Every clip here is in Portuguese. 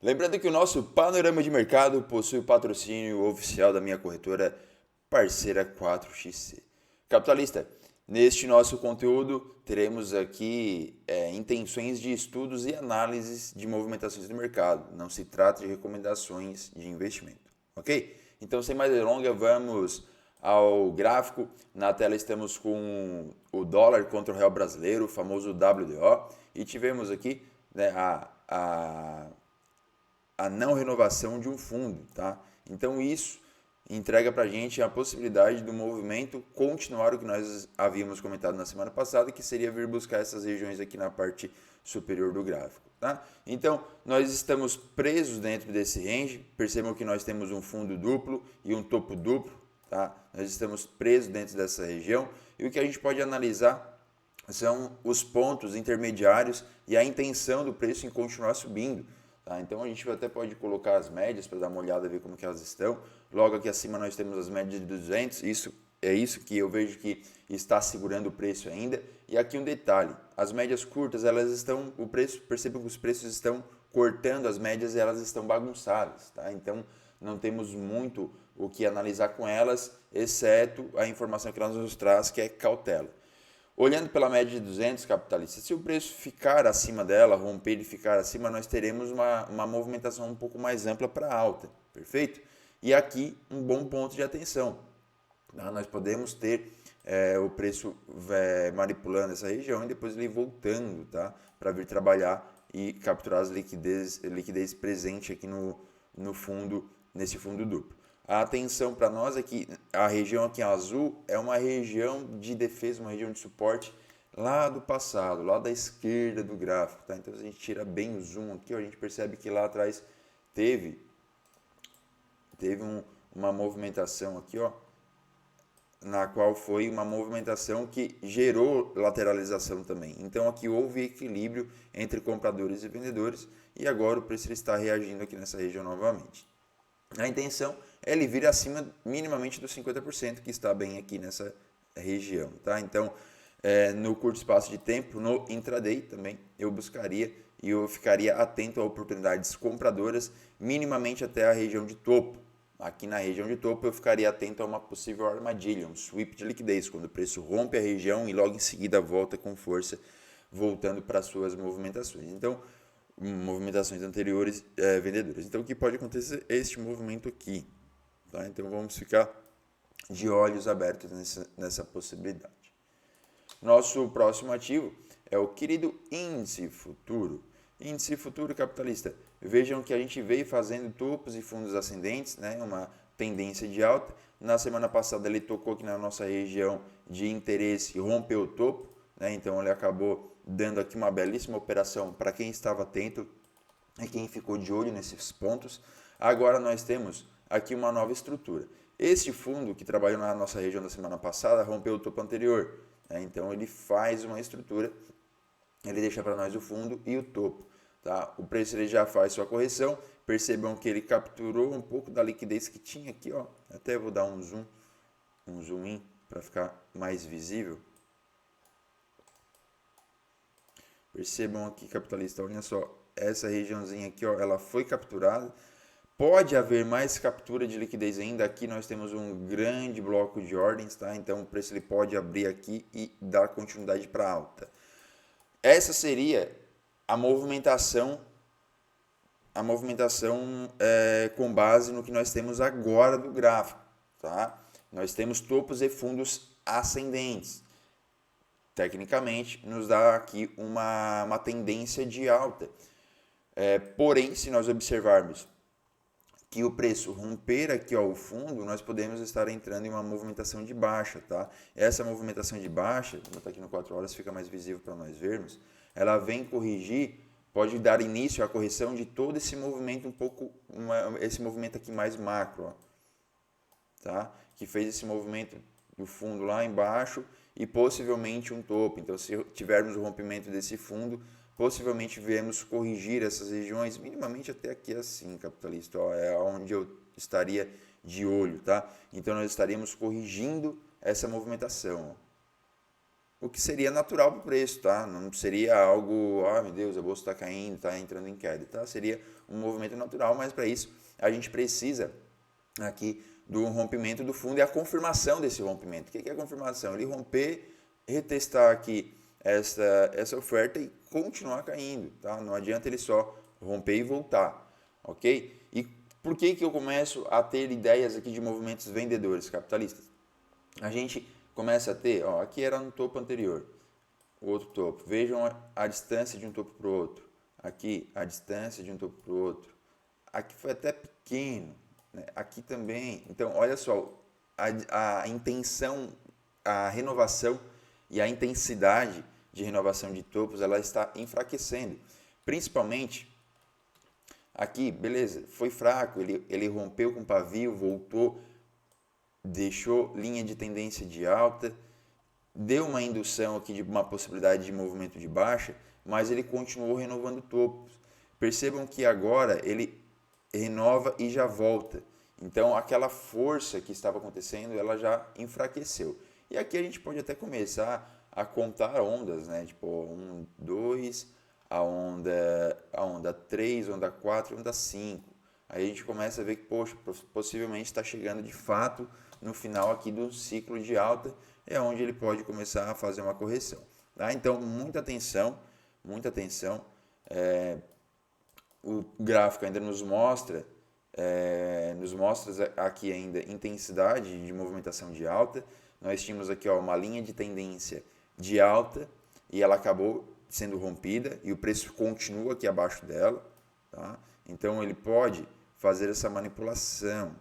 Lembrando que o nosso panorama de mercado possui o patrocínio oficial da minha corretora parceira 4XC. Capitalista, neste nosso conteúdo teremos aqui intenções de estudos e análises de movimentações do mercado. Não se trata de recomendações de investimento, ok? Então, sem mais delongas, vamos ao gráfico. Na tela estamos com o dólar contra o real brasileiro, o famoso WDO, e tivemos aqui, né, a não renovação de um fundo, tá? Então isso entrega para a gente a possibilidade do movimento continuar o que nós havíamos comentado na semana passada, que seria vir buscar essas regiões aqui na parte superior do gráfico, tá? Então nós estamos presos dentro desse range. Percebam que nós temos um fundo duplo e um topo duplo, tá? Nós estamos presos dentro dessa região e o que a gente pode analisar são os pontos intermediários e a intenção do preço em continuar subindo. Tá? Então a gente até pode colocar as médias para dar uma olhada, ver como que elas estão. Logo aqui acima nós temos as médias de 200, isso é isso que eu vejo que está segurando o preço ainda. E aqui um detalhe, as médias curtas, elas estão, o preço, percebam que os preços estão cortando as médias e elas estão bagunçadas, tá? Então não temos muito o que analisar com elas, exceto a informação que ela nos traz, que é cautela. Olhando pela média de 200 capitalistas, se o preço ficar acima dela, romper e ficar acima, nós teremos uma movimentação um pouco mais ampla para alta, perfeito? E aqui um bom ponto de atenção. Tá? Nós podemos ter o preço manipulando essa região e depois ele voltando, tá? Para vir trabalhar e capturar as liquidez presente aqui no fundo, nesse fundo duplo. A atenção para nós é que a região aqui em azul é uma região de defesa, uma região de suporte lá do passado, lá da esquerda do gráfico. Tá? Então, se a gente tira bem o zoom aqui, a gente percebe que lá atrás teve uma movimentação aqui, ó, na qual foi uma movimentação que gerou lateralização também. Então, aqui houve equilíbrio entre compradores e vendedores e agora o preço está reagindo aqui nessa região novamente. A intenção é ele vir acima minimamente dos 50%, que está bem aqui nessa região. Tá? Então, no curto espaço de tempo, no intraday também, eu buscaria e eu ficaria atento a oportunidades compradoras minimamente até a região de topo. Aqui na região de topo eu ficaria atento a uma possível armadilha, um sweep de liquidez, quando o preço rompe a região e logo em seguida volta com força, voltando para suas movimentações. Então, movimentações anteriores vendedoras. Então, o que pode acontecer é este movimento aqui. Tá? Então, vamos ficar de olhos abertos nessa possibilidade. Nosso próximo ativo é o querido índice futuro. Índice futuro capitalista. Vejam que a gente veio fazendo topos e fundos ascendentes, né? Uma tendência de alta. Na semana passada ele tocou aqui na nossa região de interesse, rompeu o topo, né? Então ele acabou dando aqui uma belíssima operação para quem estava atento e quem ficou de olho nesses pontos. Agora nós temos aqui uma nova estrutura. Este fundo que trabalhou na nossa região da semana passada rompeu o topo anterior. Né? Então ele faz uma estrutura, ele deixa para nós o fundo e o topo. Tá? O preço ele já faz sua correção. Percebam que ele capturou um pouco da liquidez que tinha aqui. Ó. Até vou dar um zoom in para ficar mais visível. Percebam aqui, capitalista, olha só, essa regiãozinha aqui, ó, ela foi capturada. Pode haver mais captura de liquidez ainda. Aqui nós temos um grande bloco de ordens, tá? Então o preço ele pode abrir aqui e dar continuidade para alta. Essa seria a movimentação com base no que nós temos agora do gráfico, tá? Nós temos topos e fundos ascendentes. Tecnicamente, nos dá aqui uma tendência de alta. Porém, se nós observarmos que o preço romper aqui ó, o fundo, nós podemos estar entrando em uma movimentação de baixa. Tá? Essa movimentação de baixa, vou botar aqui no 4 horas, fica mais visível para nós vermos, ela vem corrigir, pode dar início à correção de todo esse movimento esse movimento aqui mais macro. Ó, tá? Que fez esse movimento do fundo lá embaixo e possivelmente um topo. Então, se tivermos o rompimento desse fundo, possivelmente viemos corrigir essas regiões minimamente até aqui assim, capitalista. Ó, é onde eu estaria de olho, tá? Então, nós estaríamos corrigindo essa movimentação. Ó. o que seria natural para o preço, tá? Não seria algo, ah, meu Deus, a bolsa está caindo, está entrando em queda, tá? Seria um movimento natural, mas para isso a gente precisa aqui do rompimento do fundo e a confirmação desse rompimento. O que é a confirmação? Ele romper, retestar aqui essa oferta e continuar caindo, tá? Não adianta ele só romper e voltar, ok? E por que eu começo a ter ideias aqui de movimentos vendedores capitalistas? A gente começa a ter, ó, aqui era no topo anterior, o outro topo. Vejam a distância de um topo para o outro. Aqui, a distância de um topo para o outro. Aqui foi até pequeno, né? Aqui também. Então, olha só, a intenção, a renovação e a intensidade de renovação de topos, ela está enfraquecendo. Principalmente aqui, beleza, foi fraco, ele rompeu com o pavio, voltou, deixou linha de tendência de alta, deu uma indução aqui de uma possibilidade de movimento de baixa, mas ele continuou renovando topos. Percebam que agora ele renova e já volta. Então aquela força que estava acontecendo, ela já enfraqueceu. E aqui a gente pode até começar a contar ondas, né? Tipo 1, 2, a onda 3, onda 4, onda 5. Aí a gente começa a ver que, poxa, possivelmente está chegando de fato no final aqui do ciclo de alta, é onde ele pode começar a fazer uma correção. Tá? Então, muita atenção, muita atenção. O gráfico ainda nos mostra aqui ainda intensidade de movimentação de alta. Nós tínhamos aqui uma linha de tendência de alta e ela acabou sendo rompida e o preço continua aqui abaixo dela. Tá? Então ele pode fazer essa manipulação.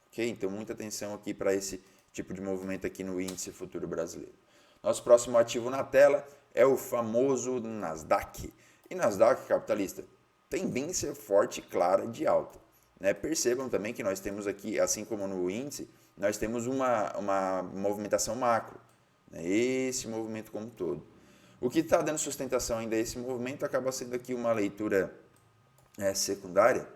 Ok? Então muita atenção aqui para esse tipo de movimento aqui no índice futuro brasileiro. Nosso próximo ativo na tela é o famoso Nasdaq. E Nasdaq capitalista, tendência forte e clara de alta. Né? Percebam também que nós temos aqui, assim como no índice, nós temos uma movimentação macro. Né? Esse movimento como um todo. O que está dando sustentação ainda a esse movimento acaba sendo aqui uma leitura secundária,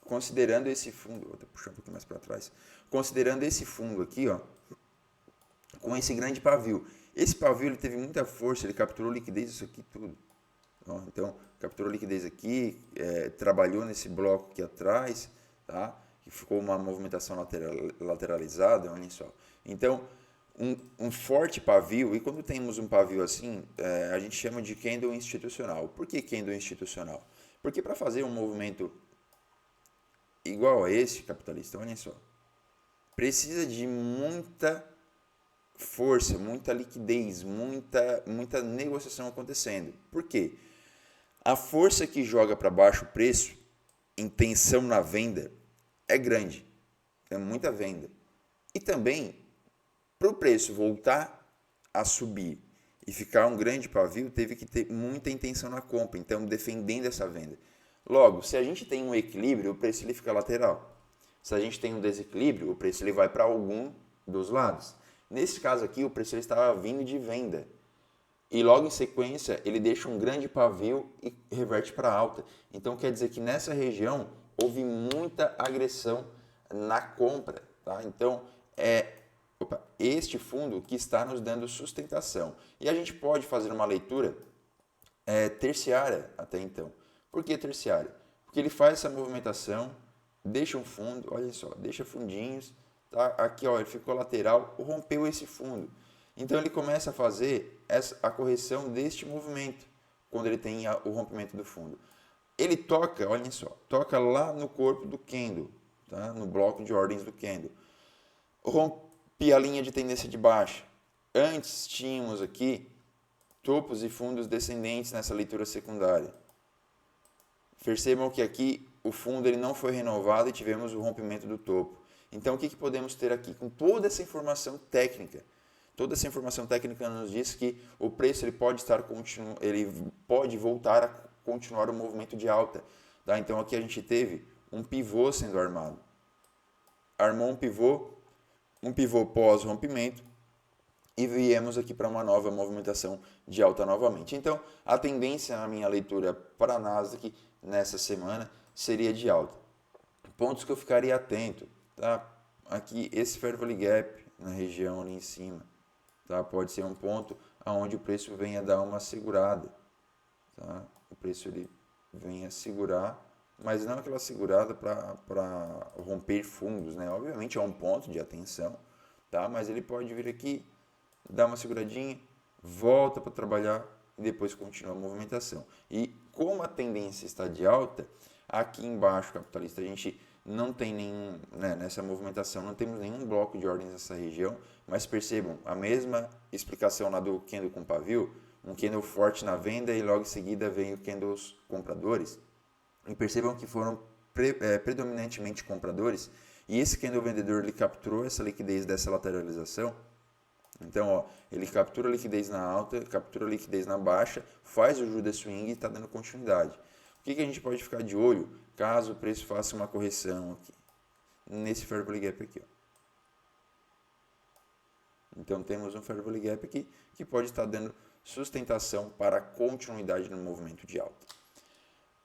considerando esse fundo, vou puxar um pouquinho mais para trás, considerando esse fundo aqui, ó, com esse grande pavio. Esse pavio ele teve muita força, ele capturou liquidez, isso aqui tudo. Então, capturou liquidez aqui, trabalhou nesse bloco aqui atrás, tá? Que ficou uma movimentação lateralizada, olha só. Então, um forte pavio, e quando temos um pavio assim, a gente chama de candle institucional. Por que candle institucional? Porque para fazer um movimento igual a esse, capitalista, olha só, precisa de muita força, muita liquidez, muita negociação acontecendo. Por quê? A força que joga para baixo o preço, intenção na venda, é grande. É muita venda. E também, para o preço voltar a subir e ficar um grande pavio, teve que ter muita intenção na compra. Então, defendendo essa venda. Logo, se a gente tem um equilíbrio, o preço ele fica lateral. Se a gente tem um desequilíbrio, o preço ele vai para algum dos lados. Nesse caso aqui, o preço ele estava vindo de venda. E logo em sequência, ele deixa um grande pavio e reverte para alta. Então, quer dizer que nessa região houve muita agressão na compra. Tá? Então, este fundo que está nos dando sustentação. E a gente pode fazer uma leitura terciária até então. Por que terciária? Porque ele faz essa movimentação, deixa um fundo, olha só, deixa fundinhos. Tá? Aqui ó, ele ficou lateral, rompeu esse fundo. Então ele começa a fazer a correção deste movimento, quando ele tem o rompimento do fundo. Ele toca, olhem só, toca lá no corpo do candle, tá? No bloco de ordens do candle. Rompe a linha de tendência de baixa. Antes tínhamos aqui topos e fundos descendentes nessa leitura secundária. Percebam que aqui o fundo ele não foi renovado e tivemos o rompimento do topo. Então o que podemos ter aqui? Com toda essa informação técnica, toda essa informação técnica nos diz que o preço ele pode voltar a continuar o movimento de alta. Tá? Então aqui a gente teve um pivô sendo armado. Armou um pivô pós-rompimento e viemos aqui para uma nova movimentação de alta novamente. Então a tendência na minha leitura para a Nasdaq nessa semana seria de alta. Pontos que eu ficaria atento. Tá? Aqui esse Fair Value Gap, na região ali em cima, tá? Pode ser um ponto aonde o preço venha dar uma segurada, tá? O preço ele venha segurar, mas não aquela segurada para romper fundos, né? Obviamente é um ponto de atenção, tá? Mas ele pode vir aqui, dar uma seguradinha, volta para trabalhar e depois continua a movimentação. E como a tendência está de alta, aqui embaixo, capitalista, a gente não tem nenhum, né, nessa movimentação, não temos nenhum bloco de ordens nessa região, mas percebam, a mesma explicação lá do candle com pavio, um candle forte na venda e logo em seguida vem o candles compradores. E percebam que foram predominantemente compradores, e esse candle vendedor ele capturou essa liquidez dessa lateralização. Então, ó, ele captura a liquidez na alta, captura a liquidez na baixa, faz o Judas Swing e está dando continuidade. O que a gente pode ficar de olho caso o preço faça uma correção aqui? Nesse Fair Value Gap aqui. Ó. Então, temos um Fair Value Gap aqui que pode estar dando sustentação para a continuidade no movimento de alta.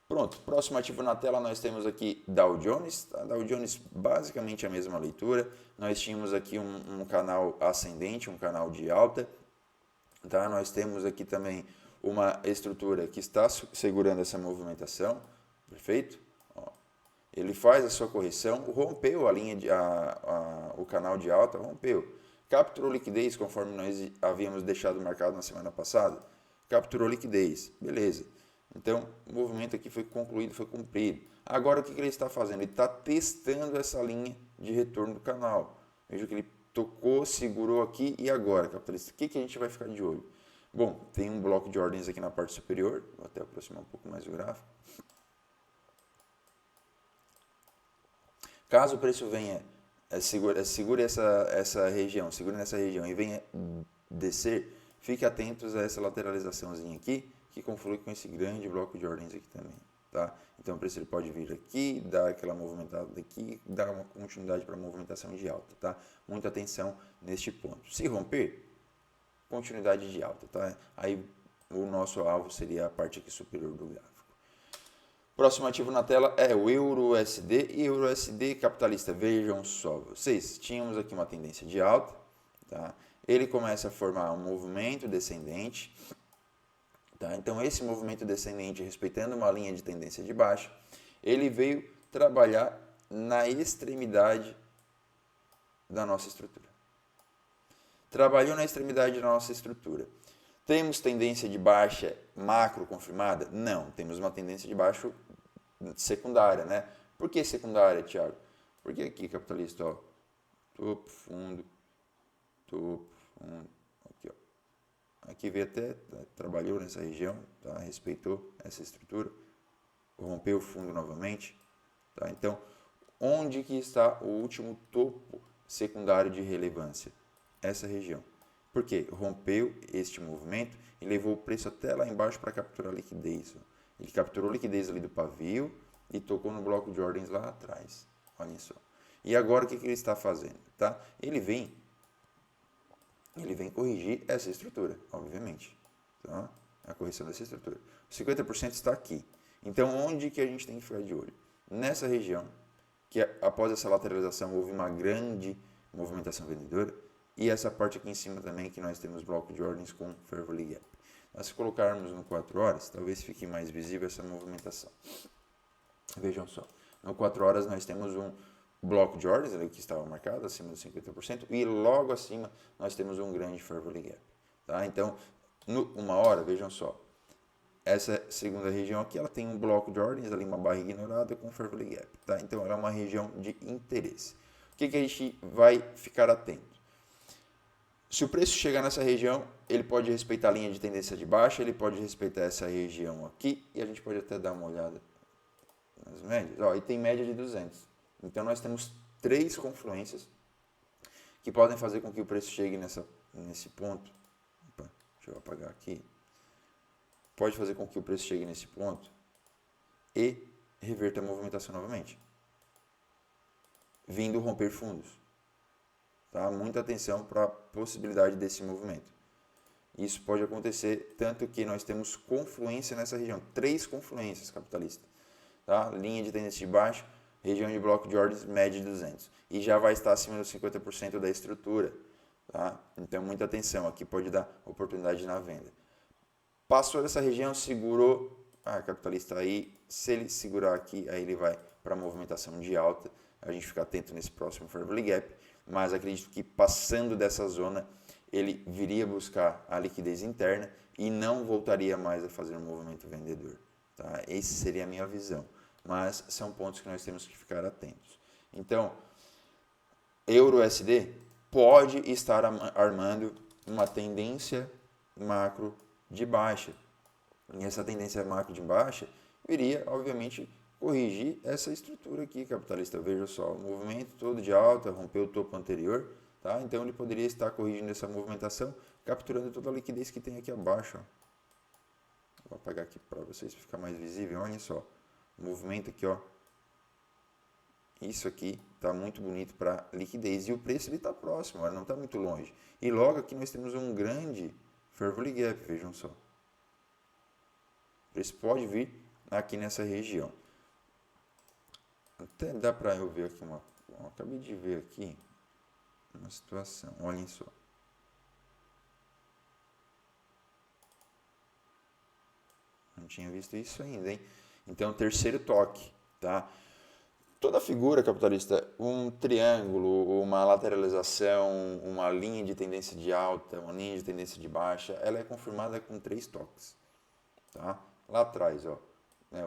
Pronto, próximo ativo na tela nós temos aqui Dow Jones. Tá? Dow Jones basicamente a mesma leitura. Nós tínhamos aqui um canal ascendente, um canal de alta. Tá? Nós temos aqui também uma estrutura que está segurando essa movimentação. Perfeito? Ó, ele faz a sua correção, rompeu a linha, o canal de alta, rompeu. Capturou liquidez conforme nós havíamos deixado marcado na semana passada. Capturou liquidez, beleza. Então, o movimento aqui foi concluído, foi cumprido. Agora, o que ele está fazendo? Ele está testando essa linha de retorno do canal. Veja que ele tocou, segurou aqui e agora, capitalista. O que a gente vai ficar de olho? Bom, tem um bloco de ordens aqui na parte superior. Vou até aproximar um pouco mais o gráfico. Caso o preço venha, segure essa região, segure nessa região e venha descer, fique atentos a essa lateralizaçãozinha aqui, que conflui com esse grande bloco de ordens aqui também, tá? Então o preço ele pode vir aqui, dar aquela movimentada daqui, dar uma continuidade para a movimentação de alta, tá? Muita atenção neste ponto. Se romper, continuidade de alta, tá? Aí o nosso alvo seria a parte aqui superior do gráfico. Próximo ativo na tela é o EURUSD e EURUSD capitalista. Vejam só, vocês tínhamos aqui uma tendência de alta, tá? Ele começa a formar um movimento descendente. Tá? Então, esse movimento descendente, respeitando uma linha de tendência de baixa, ele veio trabalhar na extremidade da nossa estrutura. Trabalhou na extremidade da nossa estrutura. Temos tendência de baixa macro confirmada? Não, temos uma tendência de baixo secundária, né? Por que secundária, Thiago? Porque aqui, capitalista, ó, topo, fundo, aqui, ó. Aqui veio até, trabalhou nessa região, tá? Respeitou essa estrutura, rompeu o fundo novamente. Tá? Então, onde que está o último topo secundário de relevância? Essa região. Por quê? Rompeu este movimento e levou o preço até lá embaixo para capturar liquidez. Ó. Ele capturou liquidez ali do pavio e tocou no bloco de ordens lá atrás. Olha só. E agora o que ele está fazendo? Tá? Ele vem corrigir essa estrutura, obviamente. Tá? A correção dessa estrutura. O 50% está aqui. Então, onde que a gente tem que ficar de olho? Nessa região, que após essa lateralização houve uma grande movimentação vendedora, e essa parte aqui em cima também, que nós temos bloco de ordens com Fair Value Gap. Mas se colocarmos no 4 horas, talvez fique mais visível essa movimentação. Vejam só. No 4 horas nós temos um bloco de ordens ali que estava marcado acima dos 50% e logo acima nós temos um grande Fair Value Gap. Tá? Então, no 1 hora, vejam só, essa segunda região aqui ela tem um bloco de ordens, ali uma barra ignorada com Fair Value Gap. Tá? Então, ela é uma região de interesse. O que a gente vai ficar atento? Se o preço chegar nessa região, ele pode respeitar a linha de tendência de baixa, ele pode respeitar essa região aqui e a gente pode até dar uma olhada nas médias. Ó, e tem média de 200. Então, nós temos 3 confluências que podem fazer com que o preço chegue nesse ponto. Opa, deixa eu apagar aqui. Pode fazer com que o preço chegue nesse ponto e reverta a movimentação novamente, vindo romper fundos. Tá? Muita atenção para a possibilidade desse movimento. Isso pode acontecer, tanto que nós temos confluência nessa região. 3 confluências, capitalista. Tá? Linha de tendência de baixa, região de bloco de ordens média de 200. E já vai estar acima dos 50% da estrutura. Tá? Então, muita atenção, aqui pode dar oportunidade na venda. Passou dessa região, segurou, capitalista aí, se ele segurar aqui, aí ele vai para a movimentação de alta. A gente fica atento nesse próximo Fair Value Gap, mas acredito que passando dessa zona, ele viria buscar a liquidez interna e não voltaria mais a fazer um movimento vendedor. Tá? Essa seria a minha visão, mas são pontos que nós temos que ficar atentos. Então, Euro-USD pode estar armando uma tendência macro de baixa. E essa tendência macro de baixa viria, obviamente, corrigir essa estrutura aqui, capitalista. Veja só, o movimento todo de alta, rompeu o topo anterior, tá? Então ele poderia estar corrigindo essa movimentação, capturando toda a liquidez que tem aqui abaixo. Ó. Vou apagar aqui para vocês ficar mais visível. Olha só, o movimento aqui, ó. Isso aqui está muito bonito para liquidez e o preço está próximo, não está muito longe. E logo aqui nós temos um grande Fair Value Gap, vejam só. O preço pode vir aqui nessa região. Até dá para eu ver aqui acabei de ver aqui uma situação, olhem só. Não tinha visto isso ainda, hein? Então, terceiro toque, tá? Toda figura capitalista, um triângulo, uma lateralização, uma linha de tendência de alta, uma linha de tendência de baixa, ela é confirmada com 3 toques. Tá? Lá atrás, ó, né,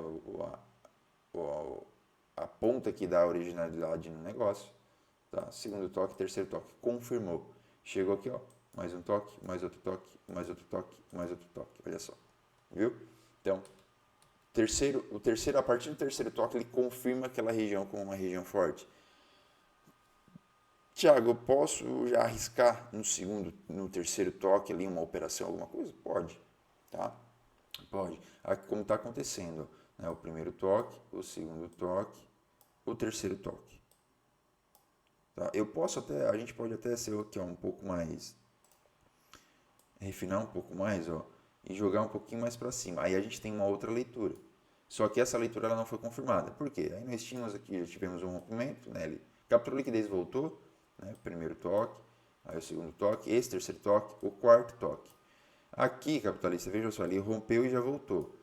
a ponta que dá a originalidade no negócio. Tá? Segundo toque, terceiro toque, confirmou. Chegou aqui, ó, mais um toque, mais outro toque, mais outro toque, mais outro toque. Olha só, viu? Então, a partir do terceiro toque, ele confirma aquela região como uma região forte. Tiago, eu posso já arriscar no terceiro toque ali uma operação, alguma coisa? Pode, tá? Pode. Aqui, como está acontecendo, né? O primeiro toque, o segundo toque, o terceiro toque. Tá? A gente pode até ser aqui, ó, um pouco mais, refinar um pouco mais, ó, e jogar um pouquinho mais para cima. Aí a gente tem uma outra leitura. Só que essa leitura ela não foi confirmada. Por quê? Aí nós tínhamos aqui, já tivemos um rompimento, né? Ele capturou liquidez, voltou, né? Primeiro toque, aí o segundo toque, esse terceiro toque, o quarto toque. Aqui, capitalista, veja só, ele rompeu e já voltou.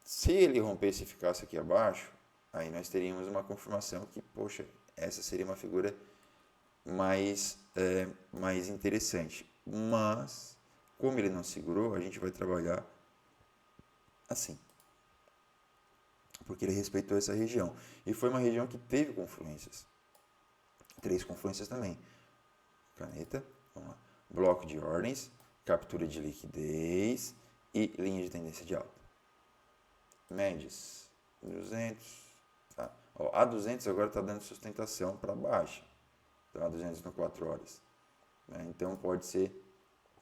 Se ele rompesse e ficasse aqui abaixo, aí nós teríamos uma confirmação que, poxa, essa seria uma figura mais interessante. Mas, como ele não segurou, a gente vai trabalhar assim. Porque ele respeitou essa região. E foi uma região que teve confluências. 3 confluências também. Caneta, vamos lá. Bloco de ordens, captura de liquidez e linha de tendência de alta. Médias, 200. Tá? Ó, a 200 agora está dando sustentação para baixa. Tá? 200 no 4 horas. Né? Então pode ser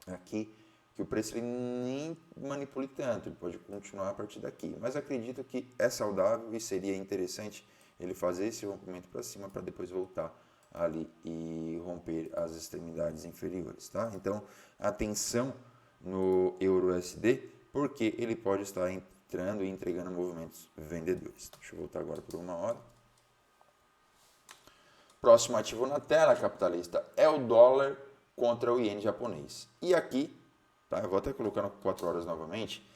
aqui que o preço ele nem manipule tanto, ele pode continuar a partir daqui. Mas acredito que é saudável e seria interessante ele fazer esse rompimento para cima para depois voltar ali e romper as extremidades inferiores. Tá? Então, atenção no Euro-USD, porque ele pode estar entrando e entregando movimentos vendedores. Deixa eu voltar agora por uma hora. Próximo ativo na tela, capitalista, é o dólar contra o iene japonês. E aqui, tá, eu vou até colocar no 4 horas novamente,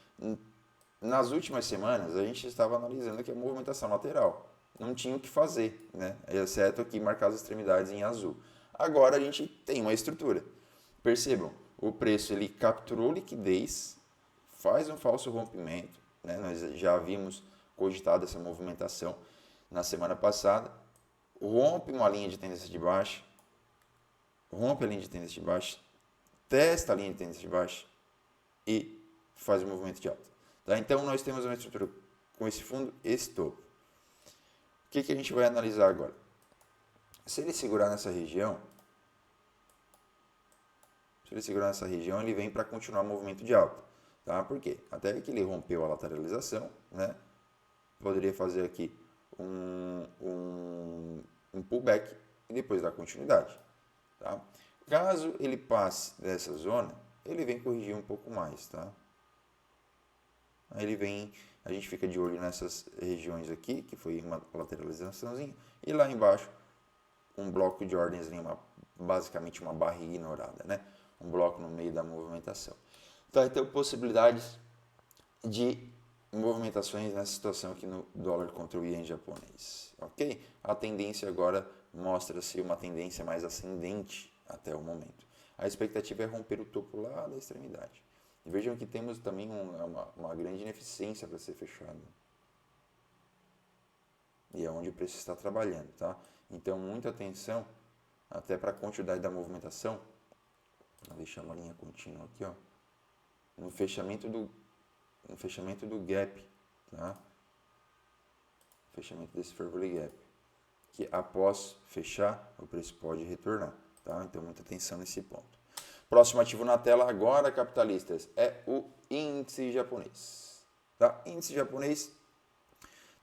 nas últimas semanas a gente estava analisando aqui a movimentação lateral. Não tinha o que fazer, né? Exceto aqui marcar as extremidades em azul. Agora a gente tem uma estrutura. Percebam, o preço ele capturou liquidez, faz um falso rompimento, né? Nós já havíamos cogitado essa movimentação na semana passada, rompe uma linha de tendência de baixa, rompe a linha de tendência de baixa, testa a linha de tendência de baixa e faz um movimento de alta. Tá? Então, nós temos uma estrutura com esse fundo, esse topo. O que a gente vai analisar agora? Se ele segurar nessa região, ele vem para continuar o movimento de alta. Tá? Por quê? Até que ele rompeu a lateralização, né? Poderia fazer aqui um pullback e depois dar continuidade. Tá? Caso ele passe dessa zona, ele vem corrigir um pouco mais. Tá? Aí ele vem, a gente fica de olho nessas regiões aqui, que foi uma lateralizaçãozinha, e lá embaixo um bloco de ordens, basicamente uma barra ignorada, né? Um bloco no meio da movimentação. Então, tem possibilidades de movimentações nessa situação aqui no dólar contra o ien japonês, ok? A tendência agora mostra-se uma tendência mais ascendente até o momento. A expectativa é romper o topo lá da extremidade. E vejam que temos também uma grande ineficiência para ser fechado. E é onde o preço está trabalhando, tá? Então, muita atenção até para a quantidade da movimentação. Vou deixar uma linha contínua aqui, ó. No fechamento do gap, tá? Fechamento desse fair value gap, que após fechar, o preço pode retornar, tá? Então, muita atenção nesse ponto. Próximo ativo na tela agora, capitalistas, é o índice japonês, tá? Índice japonês,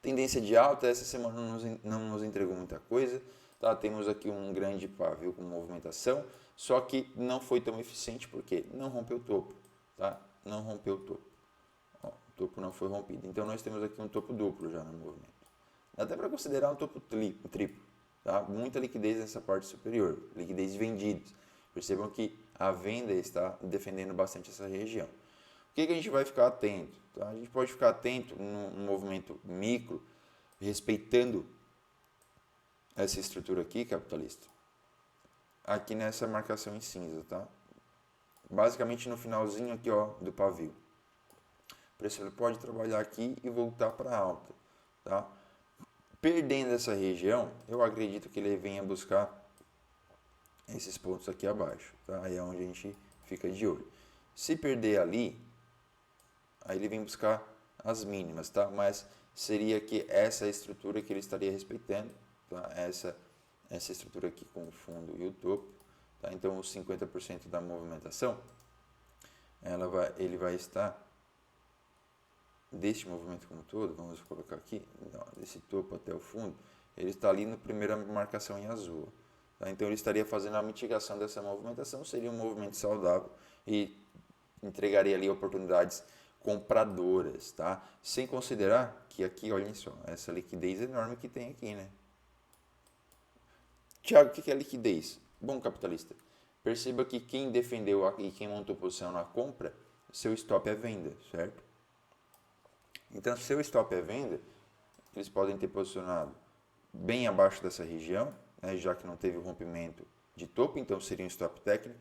tendência de alta, essa semana não nos entregou muita coisa, tá? Temos aqui um grande pavio com movimentação, só que não foi tão eficiente porque não rompeu o topo, tá? Não rompeu o topo. Ó, o topo não foi rompido. Então nós temos aqui um topo duplo já no movimento. Dá até para considerar um topo triplo, tá? Muita liquidez nessa parte superior, liquidez de vendidos. Percebam que a venda está defendendo bastante essa região. O que a gente vai ficar atento? Tá? A gente pode ficar atento no movimento micro, respeitando essa estrutura aqui, capitalista, aqui nessa marcação em cinza, tá? Basicamente no finalzinho aqui, ó, do pavio. O preço ele pode trabalhar aqui e voltar para alta, tá? Perdendo essa região, eu acredito que ele venha buscar esses pontos aqui abaixo, tá? Aí é onde a gente fica de olho. Se perder ali, aí ele vem buscar as mínimas, tá? Mas seria que essa estrutura que ele estaria respeitando, tá? Essa estrutura aqui com o fundo e o topo, tá? Então os 50% da movimentação, ele vai estar deste movimento como um todo, vamos colocar aqui, desse topo até o fundo, ele está ali na primeira marcação em azul. Tá? Então ele estaria fazendo a mitigação dessa movimentação, seria um movimento saudável e entregaria ali oportunidades compradoras, tá? Sem considerar que aqui, olhem só, essa liquidez enorme que tem aqui, né? Tiago, o que é liquidez? Bom, capitalista, perceba que quem defendeu e quem montou posição na compra, seu stop é venda, certo? Então, se seu stop é venda, eles podem ter posicionado bem abaixo dessa região, né, já que não teve o rompimento de topo, então seria um stop técnico,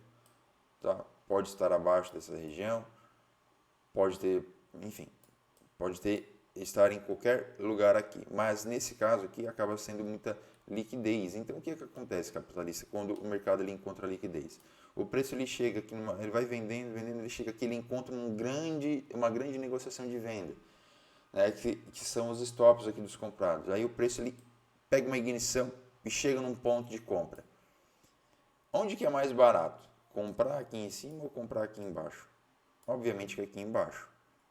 tá? Pode estar abaixo dessa região, pode ter, enfim, estar em qualquer lugar aqui, mas nesse caso aqui acaba sendo muita liquidez. Então o que acontece, capitalista, quando o mercado ele encontra liquidez? O preço ele chega aqui, ele vai vendendo, ele chega aqui, ele encontra uma grande negociação de venda, né, que são os stops aqui dos comprados. Aí o preço ele pega uma ignição e chega num ponto de compra. Onde que é mais barato? Comprar aqui em cima ou comprar aqui embaixo? Obviamente que aqui embaixo.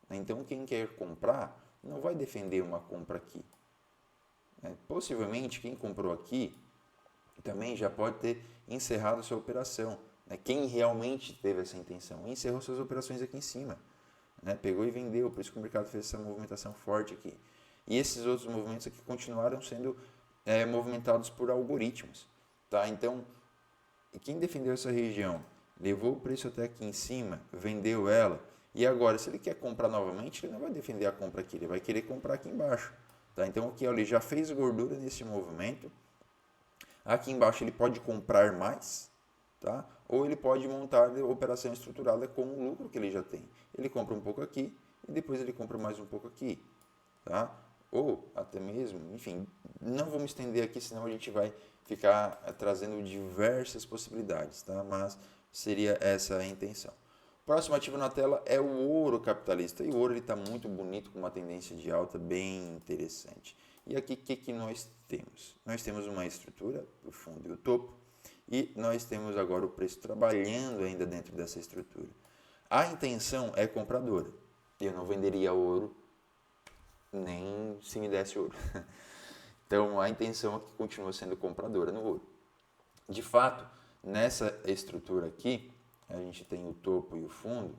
Então quem quer comprar não vai defender uma compra aqui. Possivelmente quem comprou aqui também já pode ter encerrado sua operação. Quem realmente teve essa intenção encerrou suas operações aqui em cima. Pegou e vendeu, por isso que o mercado fez essa movimentação forte aqui. E esses outros movimentos aqui continuaram sendo movimentados por algoritmos. Tá? Então, quem defendeu essa região, levou o preço até aqui em cima, vendeu ela, e agora, se ele quer comprar novamente, ele não vai defender a compra aqui, ele vai querer comprar aqui embaixo. Tá? Então, aqui ó, ele já fez gordura nesse movimento. Aqui embaixo ele pode comprar mais, tá? Ou ele pode montar a operação estruturada com o lucro que ele já tem. Ele compra um pouco aqui e depois ele compra mais um pouco aqui, tá? Ou até mesmo, enfim, não vou me estender aqui, senão a gente vai ficar trazendo diversas possibilidades, tá? Mas seria essa a intenção. Próximo ativo na tela é o ouro capitalista. E o ouro está muito bonito, com uma tendência de alta bem interessante. E aqui o que nós temos? Nós temos uma estrutura, o fundo e o topo, e nós temos agora o preço trabalhando ainda dentro dessa estrutura. A intenção é compradora. Eu não venderia ouro nem se me desse ouro. Então a intenção aqui continua sendo compradora no ouro. De fato, nessa estrutura aqui, a gente tem o topo e o fundo,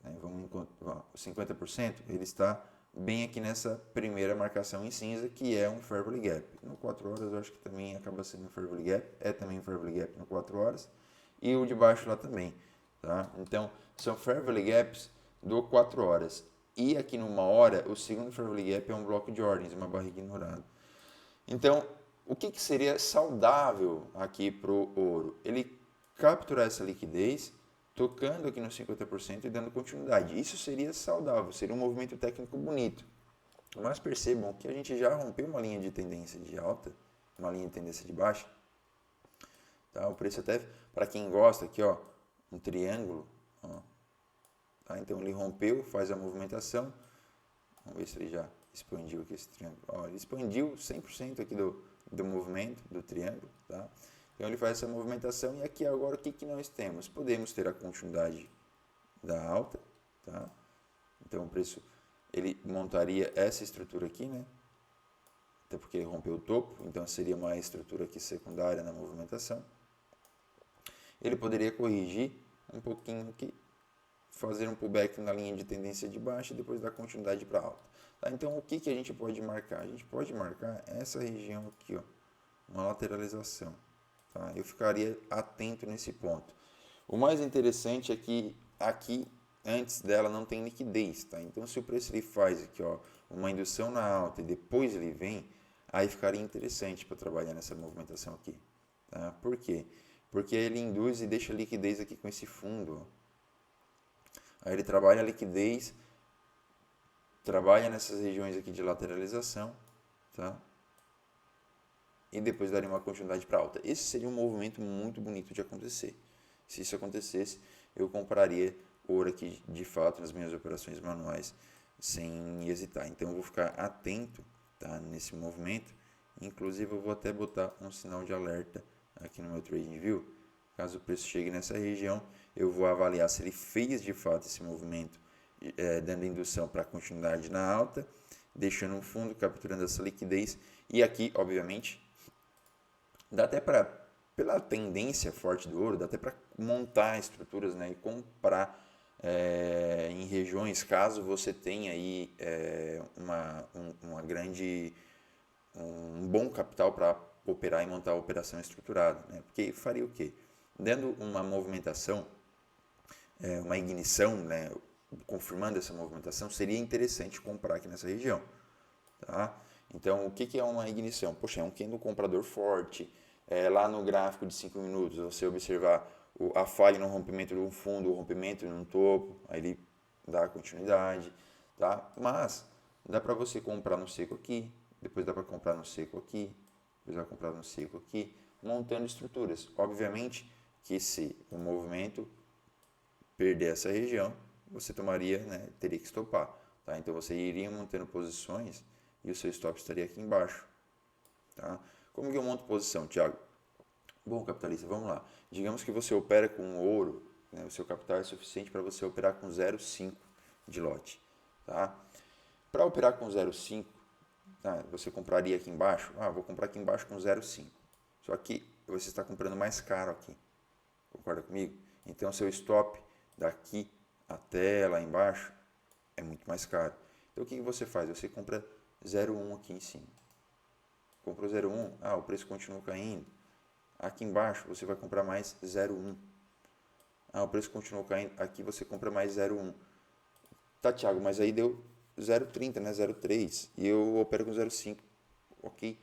né? O 50% ele está bem aqui nessa primeira marcação em cinza, que é um Fair Value Gap. No 4 horas eu acho que também acaba sendo um Fair Value Gap, é também um Fair Value Gap no 4 horas, e o de baixo lá também. Tá? Então, são Fair Value Gaps do 4 horas. E aqui numa hora, o segundo Fair Value Gap é um bloco de ordens, uma barra ignorada. Então, o que seria saudável aqui para o ouro? Ele capturar essa liquidez, tocando aqui no 50% e dando continuidade. Isso seria saudável, seria um movimento técnico bonito. Mas percebam que a gente já rompeu uma linha de tendência de alta, uma linha de tendência de baixa. Tá? O preço até, para quem gosta aqui, ó, um triângulo. Ó, tá? Então ele rompeu, faz a movimentação. Vamos ver se ele já expandiu aqui esse triângulo. Ó, ele expandiu 100% aqui do movimento do triângulo. Tá? Então ele faz essa movimentação e aqui agora o que nós temos? Podemos ter a continuidade da alta. Tá? Então o preço ele montaria essa estrutura aqui, né? Até porque ele rompeu o topo, então seria uma estrutura aqui secundária na movimentação. Ele poderia corrigir um pouquinho aqui, fazer um pullback na linha de tendência de baixa e depois dar continuidade para alta. Tá? Então o que a gente pode marcar? A gente pode marcar essa região aqui, ó, uma lateralização. Tá? Eu ficaria atento nesse ponto. O mais interessante é que aqui antes dela não tem liquidez, tá? Então se o preço ele faz aqui, ó, uma indução na alta e depois ele vem, aí ficaria interessante para trabalhar nessa movimentação aqui, tá? Por quê? Porque ele induz e deixa a liquidez aqui com esse fundo, ó. Aí ele trabalha a liquidez, trabalha nessas regiões aqui de lateralização, tá? E depois daria uma continuidade para alta. Esse seria um movimento muito bonito de acontecer. Se isso acontecesse, eu compraria ouro aqui de fato nas minhas operações manuais sem hesitar. Então eu vou ficar atento, tá, nesse movimento. Inclusive eu vou até botar um sinal de alerta aqui no meu TradingView. Caso o preço chegue nessa região, eu vou avaliar se ele fez de fato esse movimento, dando indução para continuidade na alta, deixando um fundo, capturando essa liquidez. E aqui, obviamente, dá até para, pela tendência forte do ouro, dá até para montar estruturas, né, e comprar em regiões, caso você tenha aí um bom capital para operar e montar a operação estruturada, né? Porque faria o quê? Dando uma movimentação, uma ignição, né, confirmando essa movimentação, seria interessante comprar aqui nessa região. Tá? Então, o que é uma ignição? Poxa, é um candle comprador forte. Lá no gráfico de 5 minutos, você observar a falha no rompimento de um fundo, o rompimento num topo, aí ele dá continuidade. Tá? Mas dá para você comprar no seco aqui, depois dá para comprar no seco aqui, depois vai comprar no seco aqui, montando estruturas. Obviamente que se o movimento perder essa região, você tomaria, né, teria que estopar. Tá? Então você iria montando posições e o seu stop estaria aqui embaixo. Tá? Como que eu monto posição, Thiago? Bom, capitalista, vamos lá. Digamos que você opera com ouro, né, o seu capital é suficiente para você operar com 0,5 de lote. Tá? Para operar com 0,5, tá, você compraria aqui embaixo? Vou comprar aqui embaixo com 0,5. Só que você está comprando mais caro aqui. Concorda comigo? Então, seu stop daqui até lá embaixo é muito mais caro. Então, o que você faz? Você compra 0,1 aqui em cima. Comprou 0,1, o preço continua caindo. Aqui embaixo você vai comprar mais 0,1. O preço continuou caindo. Aqui você compra mais 0,1. Tá, Thiago, mas aí deu 0,30, né? 0,3. E eu opero com 0,5. Ok?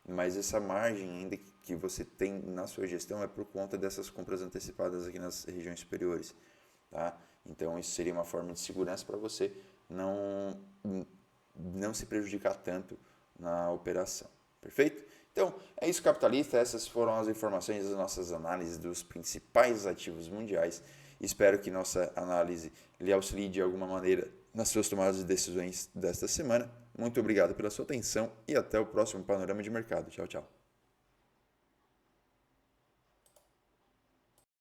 Mas essa margem ainda que você tem na sua gestão é por conta dessas compras antecipadas aqui nas regiões superiores. Tá? Então isso seria uma forma de segurança para você não se prejudicar tanto na operação. Perfeito? Então, é isso, capitalista. Essas foram as informações das nossas análises dos principais ativos mundiais. Espero que nossa análise lhe auxilie de alguma maneira nas suas tomadas de decisões desta semana. Muito obrigado pela sua atenção e até o próximo Panorama de Mercado. Tchau, tchau.